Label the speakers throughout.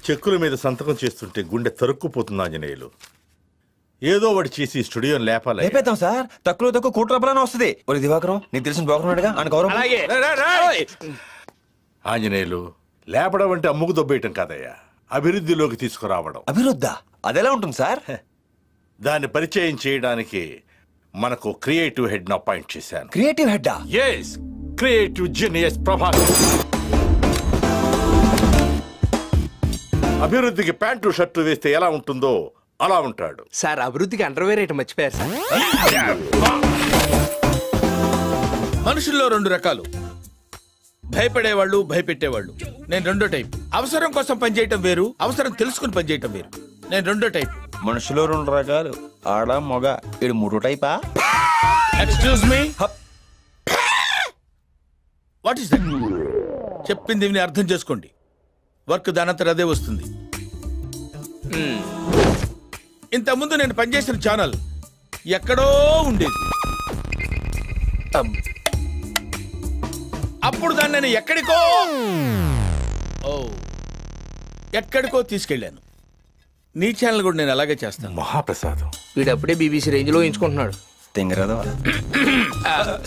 Speaker 1: చెక్కుల మీద సంతకం చేస్తుంటే గుండె తరుక్కుపోతుంది ఆంజనేయులు. ఏదో ఒకటి చేసి స్టూడియోని లేపేద్దాం
Speaker 2: సార్. తక్కువ కూట్రపలానే వస్తుంది. దివాకరం నీకు తెలిసిన బాగున్నాడుగా అని గౌరవం.
Speaker 1: ఆంజనేయులు, లేపడం అంటే అమ్ముకు దొబ్బేయటం కాదయ్యా, అభివృద్ధిలోకి తీసుకురావడం.
Speaker 2: అభివృద్ధా? అదెలా ఉంటుంది సార్?
Speaker 1: దాన్ని పరిచయం చేయడానికి మనకు క్రియేటివ్ హెడ్ ను అపాయింట్ చేశాను.
Speaker 2: Creative head?
Speaker 1: Yes, creative genius Prabhakar. అభివృద్ధికి ప్యాంటు షర్టు వేస్తే ఎలా ఉంటుందో అలా ఉంటాడు
Speaker 3: సార్. అభివృద్ధికి అండర్వేర్ ఐటమ్ మర్చిపోయారు సార్.
Speaker 4: మనుషుల్లో రెండు రకాలు, భయపడేవాళ్ళు, భయపెట్టేవాళ్ళు. నేను రెండో టైప్. అవసరం కోసం పనిచేయటం వేరు, అవసరం తెలుసుకుని పనిచేయటం వేరు. నేను రెండో టైప్.
Speaker 2: మనుషులో రెండు రకాలు, ఆడ మగ. ఇది మూడో టైపా?
Speaker 4: Excuse me, what is that? చెప్పింది విని అర్థం చేసుకోండి. వర్క్ దానంతరం అదే వస్తుంది. ఇంతకుముందు నేను పనిచేసిన ఛానల్ ఎక్కడో ఉండేది. అప్పుడు దాన్ని నేను ఎక్కడికో తీసుకెళ్ళాను. నీ ఛానల్ కూడా నేను అలాగే చేస్తాను.
Speaker 1: మహాప్రసాదం.
Speaker 3: వీడప్పుడే బీబీసీ రేంజ్ లో ఎంచుకుంటున్నాడు.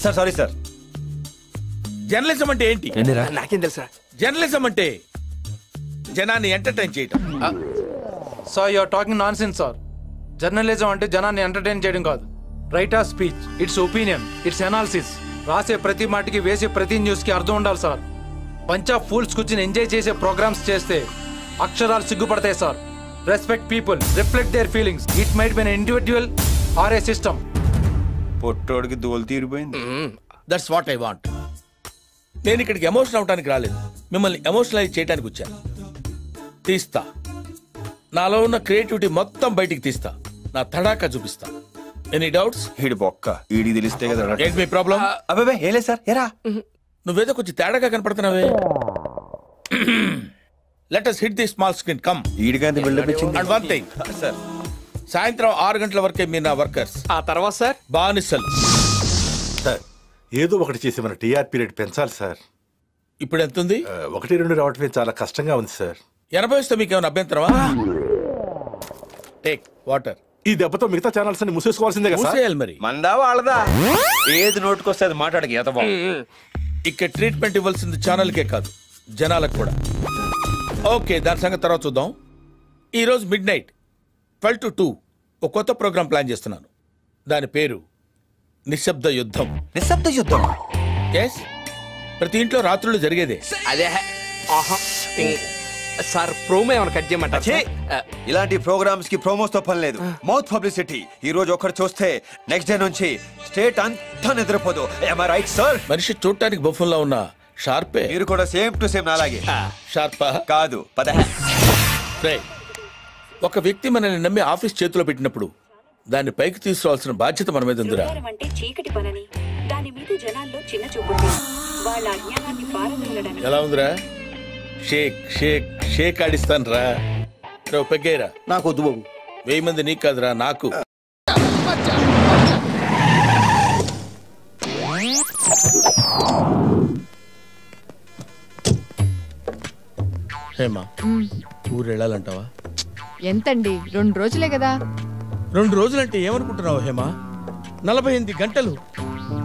Speaker 2: Sir sorry sir.
Speaker 4: జర్నలిజం అంటే ఏంటి?
Speaker 3: నాకేం తెలుసా?
Speaker 4: జర్నలిజం అంటే జనాన్ని ఎంటర్టైన్ చేయటం.
Speaker 5: Sir you are talking nonsense sir. Journalism అంటే జనాన్ని ఎంటర్టైన్ చేయడం కాదు. Right of speech, it's opinion, it's analysis. రాసే ప్రతి మాటకి, వేసే ప్రతి న్యూస్ కి అర్థం ఉండాలి సార్. బంచ్ ఆఫ్ ఫూల్స్ కూర్చుని ఎంజాయ్ చేసే ప్రోగ్రామ్స్ చేస్తే అక్షరాలు సిగ్గుపడతాయి sir. Respect people, reflect their feelings. It might be an individual or A system.
Speaker 2: పొట్టోడికి దోలు తీరిపోయింది.
Speaker 4: That's what I want. నేను ఇక్కడికి ఎమోషన్ అవడానికి రాలేదు, మిమ్మల్ని ఎమోషనలైజ్ చేయడానికి వచ్చాను. తీస్తా, నాలో ఉన్న క్రియేటివిటీ మొత్తం బయటికి తీస్తా, నా తడాకా చూపిస్తా. Any doubts?
Speaker 2: ఈడి బొక్క ఈడి తెలిస్తే కదా.
Speaker 4: ఏంటి మీ ప్రాబ్లం?
Speaker 2: అబ్బాబే ఏం లేదు సార్. ఎరా
Speaker 4: నువ్వేదో కొంచెం తేడాగా కనపడుతున్నావే. Let us hit the small screen. come.
Speaker 2: ఈడిగాంతి బిల్డప్ ఇచ్చింది.
Speaker 4: And one thing
Speaker 2: సార్,
Speaker 4: సాయంత్రం 6 గంటల వరకే మీరు నా వర్కర్స్.
Speaker 3: ఆ తర్వాత సార్
Speaker 4: బానిసలు.
Speaker 1: సార్, ఏదో ఒకటి చేసి మన టీఆర్పీ రేట్ పెంచాలి సార్.
Speaker 4: ఇప్పుడు ఎంత ఉంది?
Speaker 1: 1-2 రావటమే చాలా కష్టంగా ఉంది సార్.
Speaker 4: 80 వస్తే మీకు ఏమైనా అభ్యంతరమా? Take water.
Speaker 1: ఈ దెబ్బతో మిగతా ఛానల్స్ అన్ని మూసేసుకోవాల్సిందే కదా సార్.
Speaker 4: మరి
Speaker 2: మందా వాళ్ళదా? ఏది నోటుకొస్తే అది మాట్లాడకి.
Speaker 4: ఇక్కడ ట్రీట్మెంట్ ఇవ్వాల్సింది ఛానల్కే కాదు, జనాలకు కూడా. ఓకే, దాని సంగతి తర్వాత చూద్దాం. ఈరోజు midnight 12 to 2 ఒక కొత్త ప్రోగ్రామ్ ప్లాన్ చేస్తున్నాను. దాని పేరు నిశ్శబ్ద యుద్ధం.
Speaker 2: నిశ్శబ్ద యుద్ధం?
Speaker 4: ఎస్, ప్రతి ఇంట్లో రాత్రులు జరిగేదే.
Speaker 3: అదే సార్. ప్రోమో ఏమైనా కట్ చేయమంటారా?
Speaker 2: ఇలాంటి ప్రోగ్రామ్స్ కి ప్రోమోస్ తో పని లేదు, మౌత్ పబ్లిసిటీ. ఈ రోజు ఒకటి చూస్తే నెక్స్ట్ డే నుంచి స్టేట్ అంతా నిద్రపోదు. am I right sir?
Speaker 4: మనిషి చూడటానికి బఫుల్లా ఉన్న షార్పే.
Speaker 2: మీరు కూడా సేమ్ టు సేమ్ నాలాగే.
Speaker 4: షార్పా
Speaker 2: కాదు, పద.
Speaker 4: ఒక వ్యక్తి మనల్ని నమ్మి ఆఫీస్ చేతిలో పెట్టినప్పుడు దాన్ని పైకి తీసుకురావాల్సిన బాధ్యత మన మీద ఉందిరా.
Speaker 6: చీకటి పనని దాని మీద జనాల్లో చిన్న చూపు, వాళ్ళ అజ్ఞానాన్ని పారదోలడానికి.
Speaker 4: ఎలా ఉందిరా? షేక్ షేక్ షేక్ ఆడిస్తాను రా. పెగ్గేరా.
Speaker 7: నాకు వద్దు బాబు.
Speaker 4: 1000 మంది నీకు కాదురా, నాకు. హేమా, ఊరు వెళ్ళాలంటావా?
Speaker 8: ఎంతండి? 2 రోజులే కదా.
Speaker 4: 2 రోజులంటే ఏమనుకుంటున్నావు హేమా? 48 గంటలు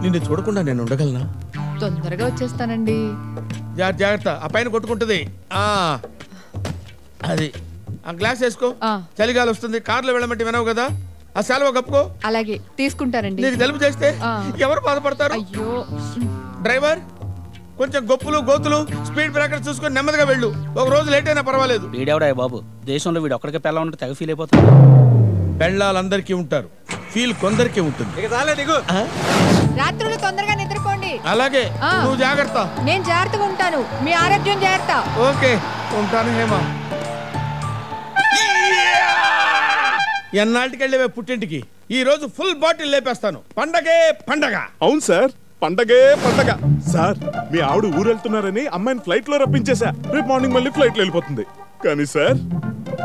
Speaker 4: నిన్ను చూడకుండా నేను ఉండగలనా?
Speaker 8: తొందరగా వచ్చేస్తానండి.
Speaker 4: జాగ్రత్త, ఆ పైన కొట్టుకుంటుంది. అది ఆ గ్లాస్ వేసుకో, చలిగాలి వస్తుంది. కార్లో వెళ్ళమంటే వినవు కదా, ఆ సెలవు కప్పుకో.
Speaker 8: అలాగే తీసుకుంటానండి.
Speaker 4: నీకు తెలుపు చేస్తే ఎవరు బాధపడతారు?
Speaker 8: అయ్యో
Speaker 4: డ్రైవర్, కొంచెం గొప్పులు గోతులు స్పీడ్ బ్రేకర్ చూసుకొని నెమ్మదిగా వెళ్ళు. ఒక రోజు లేట్ అయినా పర్వాలేదు.
Speaker 7: వీడెవడా బాబు? దేశంలో వీడు ఒక్కడికే పెళ్ళ ఉంటే తెగ ఫీల్ అయిపోతాడు.
Speaker 4: పెళ్ళాలందరికీ ఉంటారు, ఫీల్ కొందరికీ ఉంటుంది.
Speaker 8: రాత్రులు తొందరగా నిద్రపోండి.
Speaker 4: అలాగే, నువ్వు జాగ్రత్త.
Speaker 8: నేను జాగ్రత్తగా ఉంటాను. మీ ఆరోగ్యం జాగ్రత్త.
Speaker 4: ఓకే, ఉంటాను హేమా. ఎన్నాళ్ళకి వెళ్ళేవే పుట్టింటికి? ఈ రోజు ఫుల్ బాటిల్ లేపేస్తాను. పండగే పండగ.
Speaker 9: అవును సార్, పండగే పండగ. సార్, మీ ఆవిడ ఊరు వెళ్తున్నారని అమ్మాయిని ఫ్లైట్ లో రప్పించేసా. రేపు మార్నింగ్ మళ్ళీ ఫ్లైట్ లో వెళ్ళిపోతుంది. కానీ సార్,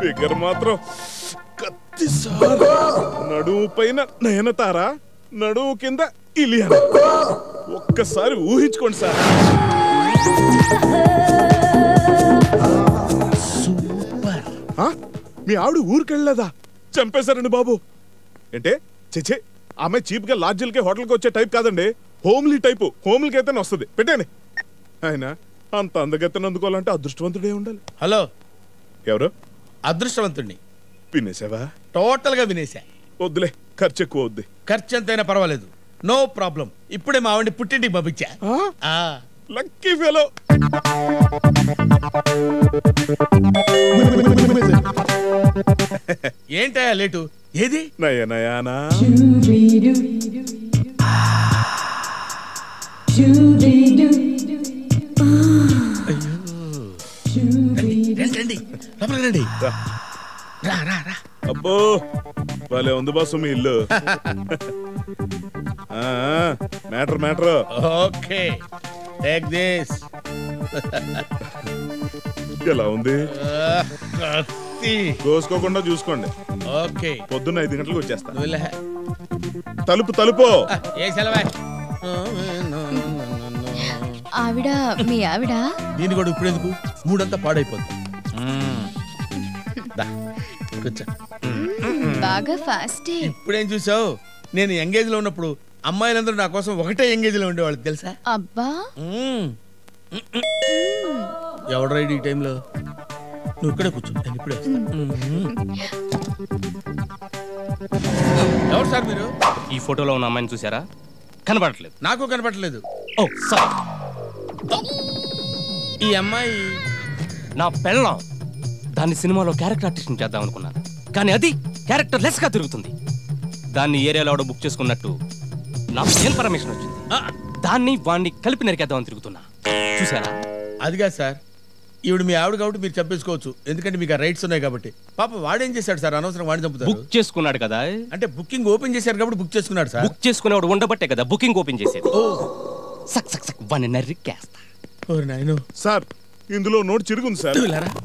Speaker 9: ఫిగర్ మాత్రం కత్తి సార్. నడుము పైన నయనతారా, నడుము కింద ఇలియానా. ఒక్కసారి ఊహించుకోండి సార్.
Speaker 4: సూపర్.
Speaker 9: ఆ? మీ ఆవిడ ఊరికెళ్ళలేదా? చంపేశారండి బాబు. ఏంటే చెచ్చే ఆమె చీప్ గా లాడ్జిలకి హోటల్కి వచ్చే టైప్ కాదండి. Homely type. హోమ్లీకి అయితేనే వస్తుంది. పెట్టేనే. ఆయన అంత అందగత్తెను అందుకోవాలంటే అదృష్టవంతుడే ఉండాలి.
Speaker 4: హలో,
Speaker 9: ఎవరు?
Speaker 4: అదృష్టవంతుణ్ణి.
Speaker 9: వినేసావా?
Speaker 4: టోటల్ గా వినేసా.
Speaker 9: వద్దులే, ఖర్చు ఎక్కువ వద్దు.
Speaker 4: ఖర్చు ఎంతైనా పర్వాలేదు, నో ప్రాబ్లం. ఇప్పుడే మా ఆవిడ పుట్టింటికి పంపించా.
Speaker 9: Lucky fellow.
Speaker 4: ఏంటయ్యా లేటు? ఏది
Speaker 9: నయనయానా?
Speaker 4: రండి, లోపలికి రండి. రా రా రా.
Speaker 9: అబ్బో భలే ఉంది బాసు మీ ఇల్లు. మ్యాటర్.
Speaker 4: Okay, take this.
Speaker 9: ఎలా ఉంది? కోసుకోకుండా చూసుకోండి.
Speaker 4: ఓకే,
Speaker 9: పొద్దున్న 5 గంటలకు వచ్చేస్తా.
Speaker 4: నువ్వులే.
Speaker 9: తలుపు
Speaker 4: ఏ సెలవే.
Speaker 8: ఆవిడ మీ ఆవిడ?
Speaker 4: దీని కూడా ఇప్పుడు ఎందుకు? మూడంతా పాడైపోతుంది. కూర్చో.
Speaker 8: బాగా ఫాస్టే.
Speaker 4: ఇప్పుడేం చూసావు? నేను ఎంగేజ్ లో ఉన్నప్పుడు అమ్మాయిలందరూ నా కోసం ఒకటే ఎంగేజ్ లో ఉండేవాళ్ళు తెలుసా?
Speaker 8: అబ్బా.
Speaker 4: ఎవడు రైడ్ ఈ టైంలో? నువ్వు ఇక్కడే కూర్చో, నేను ఇప్పుడే. ఎవరు సార్ మీరు?
Speaker 10: ఈ ఫోటోలో ఉన్న అమ్మాయిని చూసారా? కనబడట్లేదు.
Speaker 4: నాకు కనబడట్లేదు.
Speaker 10: ఓ సారీ.
Speaker 4: ఈ అమ్మాయి
Speaker 10: నా పెళ్ళం. దాన్ని సినిమాలో క్యారెక్టర్ ఆర్టిస్ట్ చేద్దాం అనుకున్నాను, కానీ అది క్యారెక్టర్ లెస్ గా తిరుగుతుంది. దాన్ని ఏరియాలో ఎవడో బుక్ చేసుకున్నట్టు నాకు ఇన్ఫర్మేషన్ వచ్చింది. దాన్ని వాడిని కలిపి నరికేద్దామని తిరుగుతున్నా. చూసారా?
Speaker 4: అదిగా సార్, ఈవిడ మీ ఆవిడ కాబట్టి మీరు చంపేసుకోవచ్చు, ఎందుకంటే మీకు ఆ రైట్స్ ఉన్నాయి కాబట్టి. పాప వాడేం చేశాడు సార్? అనవసరం వాడిని చంపుతారు.
Speaker 10: బుక్ చేసుకున్నాడు కదా.
Speaker 4: అంటే బుకింగ్ ఓపెన్ చేశారు కాబట్టి బుక్ చేసుకున్నాడు సార్.
Speaker 10: బుక్ చేసుకునేవాడు ఉండబట్టే కదా బుకింగ్ ఓపెన్ చేసేది. సక్ సక్ సక్ వాడిని నరికేస్తా.
Speaker 9: సార్ ఇందులో నోట్ చిరుగుంది సార్.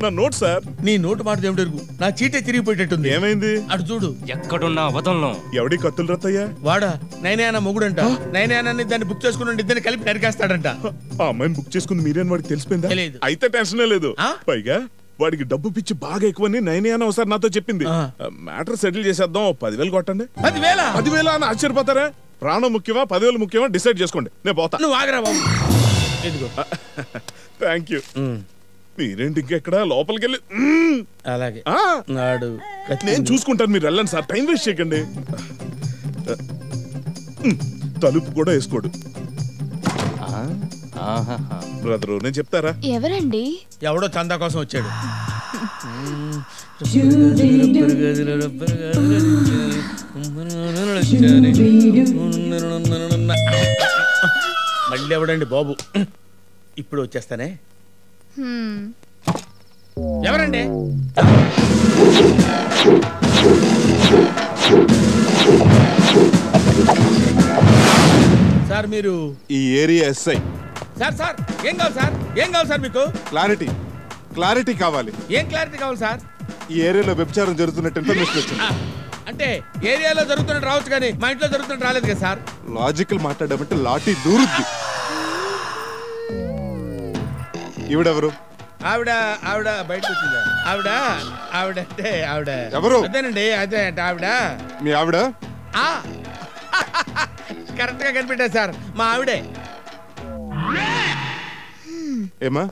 Speaker 9: నా నోట్ సార్.
Speaker 4: నీ నోటు మాట ఏమిటరుగు? నా చీటే తిరిగిపోయేటట్టుంది.
Speaker 9: ఏమైంది?
Speaker 4: అటు చూడు.
Speaker 10: ఎక్కడున్నా వదలను.
Speaker 9: ఎవడి కత్తులు రత్తయ్యా?
Speaker 4: వాడా నైనాయన మొగుడంట. నైనాయనాన్ని దాన్ని బుక్ చేసుకుని ఇద్దరిని కలిపి నరికేస్తాడంట.
Speaker 9: ఆ అమ్మాయిని బుక్ చేసుకుంది మీరేని వాడికి తెలిసిపోయిందా?
Speaker 4: తెలీదు.
Speaker 9: అయితే టెన్షనే లేదు. పైగా వాడికి డబ్బు పిచ్చి బాగా ఎక్కువని నైనాయన ఒకసారి నాతో చెప్పింది. మ్యాటర్ సెటిల్ చేసేద్దాం, 10,000 కొట్టండి. 10,000 అని ఆశ్చర్యపోతారా? ప్రాణం ముఖ్యమా 10,000 ముఖ్యమా డిసైడ్ చేసుకోండి, నేను పోతా.
Speaker 4: నువ్వు ఆగరా బాబు.
Speaker 9: Thank you. మీరేంటి ఇంకెక్కడ లోపలికి వెళ్ళి?
Speaker 4: అలాగే
Speaker 9: నేను చూసుకుంటాను, మీరు వెళ్ళండి సార్, టైం వేస్ట్ చేయకండి. తలుపు కూడా వేసుకోడు. బ్రదరు నేను చెప్తారా?
Speaker 8: ఎవరండి?
Speaker 4: ఎవడో చందా కోసం వచ్చాడు. మళ్ళీ ఎవడండి బాబు? ఇప్పుడు వచ్చేస్తానే. ఎవరండి? సార్ మీరు
Speaker 11: ఈ ఏరియా ఎస్ఐ.
Speaker 4: సార్ సార్ ఏం కావాలి సార్? ఏం కావాలి సార్ మీకు?
Speaker 11: క్లారిటీ కావాలి.
Speaker 4: ఏం క్లారిటీ కావాలి సార్?
Speaker 11: ఈ ఏరియాలో వ్యభిచారం జరుగుతున్నట్టు ఇన్ఫర్మేషన్ వచ్చింది.
Speaker 4: అంటే ఏరియాలో జరుగుతున్నట్టు రావచ్చు, కానీ మా ఇంట్లో జరుగుతున్నట్టు రాలేదు కదా సార్.
Speaker 11: లాజికల్ మాట్లాడమంటే లాఠీ దూరుద్ది. ఈవిడెవరు?
Speaker 4: ఆవిడ బయటకు వచ్చిందా? ఆవిడ అంటే ఆవిడ
Speaker 11: ఎవరు?
Speaker 4: అదేనండి, అదే అంటే ఆవిడ.
Speaker 11: మీ ఆవిడ?
Speaker 4: కరెక్ట్ గా కనిపెట్టా సార్, మా ఆవిడే.
Speaker 11: ఏమా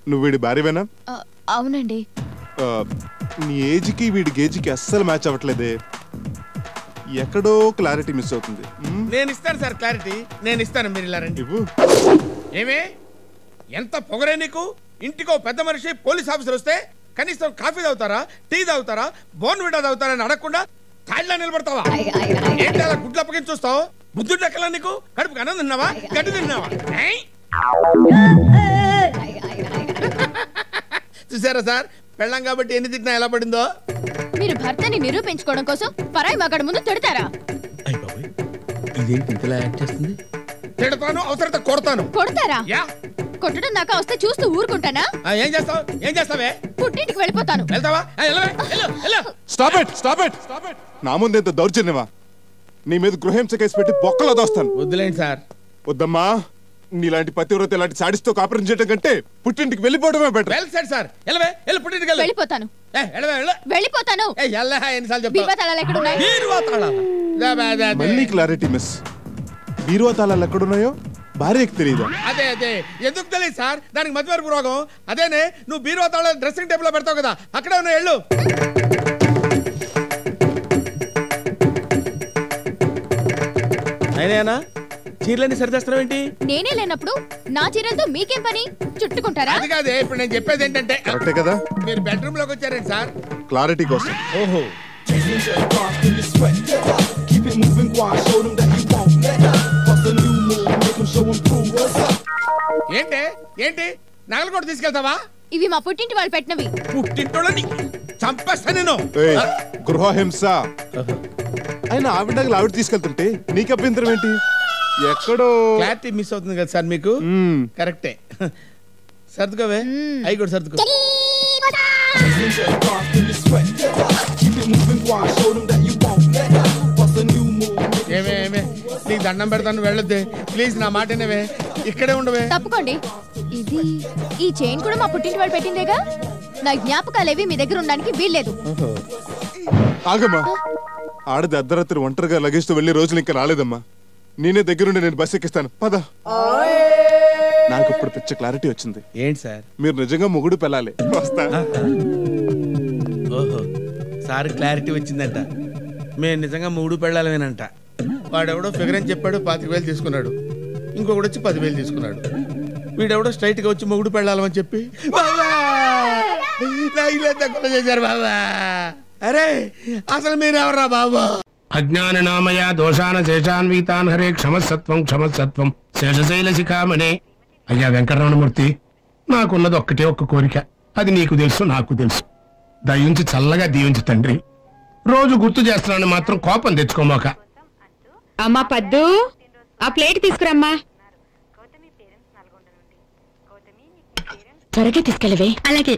Speaker 11: నువ్వు వీడి భార్యవేనా?
Speaker 8: అవునండి.
Speaker 11: నీ ఏజ్కి వీడి గేజ్కి అస్సలు మ్యాచ్ అవ్వట్లేదే. ఎక్కడో క్లారిటీ మిస్ అవుతుంది.
Speaker 4: నేను ఇస్తాను సార్ క్లారిటీ, నేను ఇస్తాను, మీరు ఇలా రండి.
Speaker 11: ఇవ్వు.
Speaker 4: ఏమే ఎంత పొగరే నీకు? ఇంటికో పెద్ద మనిషి పోలీస్ ఆఫీసర్ వస్తే కనీసం కాఫీ తాగుతారా, టీ తాగుతారా, బోర్న్విటా తాగుతారా అని అడగకుండా తాళ్ళ నిలబడతావా? ఏంటి అలా గుడ్లు అప్పగించి చూస్తావు? బుద్ధుడు ఎక్కలా నీకు? కడుపుకి అన్నం తిన్నావా, గడ్డి తిన్నావా? చూసారా సార్, పెళ్ళాం కాబట్టి ఎన్ని తిట్టినా ఎలా పడిందో.
Speaker 8: మీరు భర్తని నిరూపించుకోవడం కోసం పరాయి మగాడి ముందు తిడతారా?
Speaker 4: ఇదేంటి ఇంతలా యాక్ట్ చేస్తుంది? తిడతాను, అవసరత కొడతాను.
Speaker 8: కొడతారా? కొట్టడం దాకా వస్తే చూస్తూ ఊరుకుంటానా?
Speaker 4: ఏం చేస్తావు? ఏం చేస్తావే?
Speaker 8: పుట్టింటికి వెళ్ళిపోతాను.
Speaker 4: వెళ్తావా?
Speaker 11: Stop it. నా ముందు ఎంత దౌర్జన్యమా? నీ మీద గృహహింస కేసు పెట్టి బొక్కలో దోస్తాను.
Speaker 4: వద్దులేండి సార్.
Speaker 11: వద్దమ్మా, నీలాంటి పతివ్రత ఇలాంటి సాడిస్తో కాపురం చేయడం కంటే పుట్టింటికి వెళ్ళిపోవడమే బెటర్.
Speaker 4: Well said sir. ఎల్లవే ఎల్ల పుట్టింటికి వెళ్ళు.
Speaker 8: వెళ్ళిపోతాను.
Speaker 3: వెళ్ళిపోతాను.
Speaker 4: ఎన్నిసార్లు చెప్తావు?
Speaker 8: బీరువా తాళాలు ఎక్కడ ఉన్నాయి?
Speaker 4: బీరువా తాళాలు.
Speaker 11: మళ్ళీ క్లారిటీ మిస్. బీరువా తాళాలు ఎక్కడున్నాయో భార్యకి తెలియదా?
Speaker 4: అదే ఎందుకు తెలియదు సార్? దానికి మధ్యవరపు రోగం. అదేనే నువ్వు బీరువా తాళాలు డ్రెస్సింగ్ టేబుల్ లో పెడతావు కదా, అక్కడే ఉన్నాయి. వెళ్ళు. అయినా చీరలన్నీ సరిచేస్తున్నావు ఏంటి?
Speaker 8: నేనే లేనప్పుడు నా చీరలతో మీకేం పని? చుట్టుకుంటారా?
Speaker 4: అది కాదే, ఇప్పుడు నేను చెప్పేది ఏంటంటే
Speaker 11: కరెక్టే కదా?
Speaker 4: మీరు బెడ్రూమ్ లోకి వచ్చారండి సార్.
Speaker 11: క్లారిటీ కోసం.
Speaker 4: ఓహో, ఏంటి ఏంటి నగలు కూడా తీసుకెళ్తావా?
Speaker 8: ఇవి మా పుట్టింటి వాళ్ళు పెట్టినవి.
Speaker 4: పుట్టింటోళ్ళని చంపేస్తా నేను.
Speaker 11: గృహహింస. ఆయన ఆవిడ నగలు ఆవిడ తీసుకెళ్తుంటే నీకు అభ్యంతరం ఏంటి? ఎక్కడో
Speaker 4: క్లారిటీ మిస్ అవుతుంది కదా సార్ మీకు. కరెక్టే. సర్దుకోవే, అవి కూడా సర్దుకో. ఏమే నీకు దండం పెడతాను, వెళ్ళొద్దే ప్లీజ్. నా మాట వినవే, ఇక్కడే ఉండవే.
Speaker 8: తప్పుకోండి. ఇది ఈ చైన్ కూడా మా పుట్టింటి వాళ్ళు పెట్టిందేగా. నా జ్ఞాపకాలేవి మీ దగ్గర ఉండడానికి వీల్లేదు.
Speaker 11: ఆగమ్మా. ఆడది అర్ధరాత్రి ఒంటరిగా లగేజ్తో వెళ్లే రోజులు ఇంకా రాలేదమ్మా. నేనే దగ్గరుండి నేను బస్ ఎక్కిస్తాను, పద. నాకు ఇప్పుడు పిచ్చ క్లారిటీ వచ్చింది.
Speaker 4: ఏంటి సార్?
Speaker 11: మీరు నిజంగా మొగుడు పెళ్ళాలి. వస్తా.
Speaker 4: ఓహో, సార్ క్లారిటీ వచ్చిందంట. మేము నిజంగా మూడు పెళ్ళాలమేనంట. వాడెవడో ఫిగర్ అని చెప్పాడు, 25,000 తీసుకున్నాడు. ఇంకొకటి వచ్చి 10,000 తీసుకున్నాడు. వీడెవడో స్ట్రైట్ గా వచ్చి మొగుడు పెళ్ళాలని చెప్పి చేశారు బాబా. అరే అసలు మీరెవరా బాబా?
Speaker 12: అజ్ఞాన నామయ దోషాన శేషాన్వీతాన్ హరే క్షమసత్వం క్షమసత్వం శేషశైల శిఖామణే. అయ్యా వెంకటరమణమూర్తి, నాకున్నది ఒక్క కోరిక. అది నీకు తెలుసు, నాకు తెలుసు. దయించి చల్లగా దీవించి తండ్రి. రోజు గుర్తు చేస్తున్నాను, మాత్రం కోపం తెచ్చుకోమాక.
Speaker 13: అమ్మా పద్దు, ఆ ప్లేట్ తీసుకురమ్మా. త్వరగా తీసుకెళ్ళవే. అలాగే.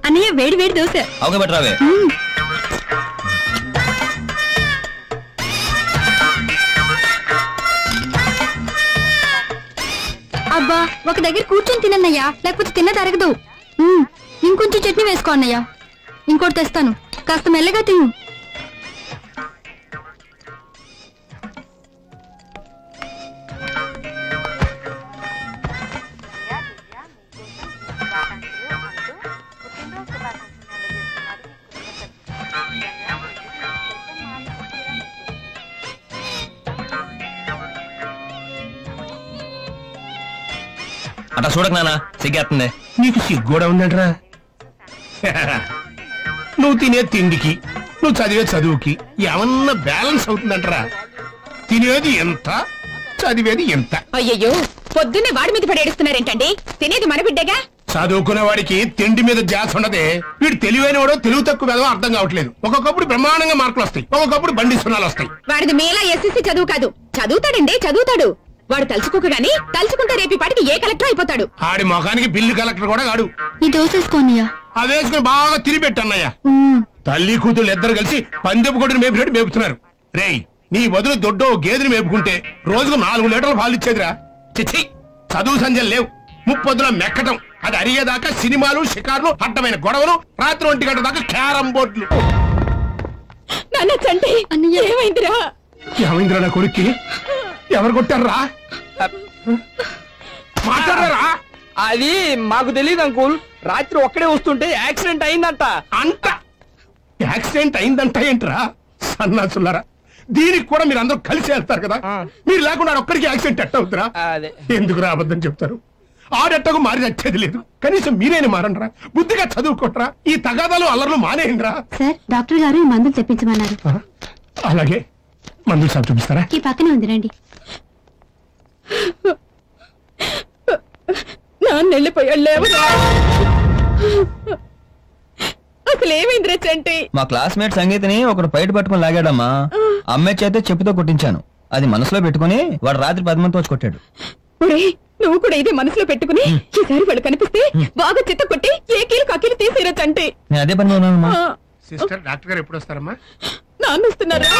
Speaker 13: అన్నయ్య వేడి వేడి దోశ.
Speaker 2: అవగబెట్టరావే.
Speaker 13: అబ్బా, ఒక దగ్గర కూర్చొని తినన్నయ్యా, లేకపోతే తిన్న తరగదు. ఇంకొంచెం చట్నీ వేసుకో అన్నయ్య. ఇంకోటి తెస్తాను, కాస్త మెల్లగా తిను.
Speaker 2: అట్లా చూడక నాన్న, సిగ్గేస్తుంది.
Speaker 12: నీకు సిగ్గూడా ఉందంటరా? నువ్వు తినే తిండికి, నువ్వు చదివే చదువుకి ఏమన్నా బ్యాలెన్స్ అవుతుందంటరా? తినేది ఎంత, చదివేది ఎంత?
Speaker 13: అయ్యయ్యో, పొద్దున్నే వాడి మీద పడేస్తున్నారేంటండి? తినేది మన బిడ్డగా.
Speaker 12: చదువుకునే వాడికి తిండి మీద ధ్యాస ఉండదే. వీడు తెలివైన వాడో తెలుగు తక్కువ వేదో అర్థం కావట్లేదు. ఒక్కొక్కప్పుడు బ్రహ్మాండంగా మార్కులు వస్తాయి, ఒక్కొక్కప్పుడు బండి సున్నాలు వస్తాయి.
Speaker 13: వాడిది మేలా ఎస్ఎస్సీ చదువు కాదు. చదువుతాడండి, చదువుతాడు. వాడు తలుచుకోక గానీ తలుచుకుంటే రేపు పాటికి ఏ కలెక్టర్ అయిపోతాడు.
Speaker 12: ఆడి మొఖానికి బిల్లు కలెక్టర్ కూడా కాడు.
Speaker 13: ఈ దోసేసుకోన్నయ్యా.
Speaker 12: అది వేసుకుని బాగా తిరిపెట్టన్నయ్యా. తల్లి కూతురు ఇద్దరు కలిసి పందెపు కొట్టుని మేపినట్టు మేపుతున్నారు. రేయ్, నీ బదులు దొడ్డో గేదెని మేపుకుంటే రోజుకు 4 లీటర్లు పాలు ఇచ్చేదిరా. చిచ్చి, చదువు సంజలు లేవు. ముప్పొద్దుల మెక్కటం, అది అరిగేదాకా సినిమాలు, షికార్లు, అడ్డమైన గొడవలు, రాత్రి 1 గంట దాకా క్యారం బోర్డులు.
Speaker 13: ఏమైందిరా?
Speaker 12: ఏమైందిరా నా కొడుక్కి? ఎవరు కొట్టారా? మాట్లాడరా?
Speaker 3: అది మాకు తెలియదు అంకుల్. రాత్రి ఒక్కడే వస్తుంటే యాక్సిడెంట్ అయిందంట.
Speaker 12: అంట యాక్సిడెంట్ అయిందంట ఏంట్రా సన్నాసులారా? దీనికి కూడా మీరు అందరూ కలిసి వెళ్తారు కదా. మీరు లేకుండా ఒక్కడికి యాక్సిడెంట్ ఎట్ట అవుతురా? ఎందుకు అబద్ధం చెప్తారు? ఆడెట్టకు మారి వచ్చేది లేదు. కనీసం మీరేని మారండ్రా, బుద్ధిగా చదువుకోట్రా. ఈ తగాదాలు అల్లర్లు మానేయండిరా.
Speaker 13: సార్, డాక్టర్ గారు మందులు తెప్పించమన్నారు.
Speaker 12: అలాగే, మందులు సార్ చూపిస్తారా?
Speaker 13: ఈ పక్కనే ఉంది, రండి. అసలు ఏమైందిరా చంటి?
Speaker 2: మా క్లాస్మేట్ సంగీతని ఒకడు బయట పట్టుకుని లాగాడమ్మా. అమ్మాయి చేతే చెప్పుతో కొట్టించాను. అది మనసులో పెట్టుకుని వాడు రాత్రి 10 మందితో వచ్చి కొట్టాడు.
Speaker 13: నువ్వు కూడా ఇదే మనసులో పెట్టుకుని ఈసారి వాళ్ళు కనిపిస్తే బాగా చిత్త కొట్టి ఏ కీలు కాకీలు తీసేరా చంటి.
Speaker 2: నేను అదే పని ఉన్నానమ్మా.
Speaker 12: సిస్టర్, డాక్టర్ గారు ఎప్పుడు వస్తారమ్మా?
Speaker 13: నాన్న వస్తున్నారా?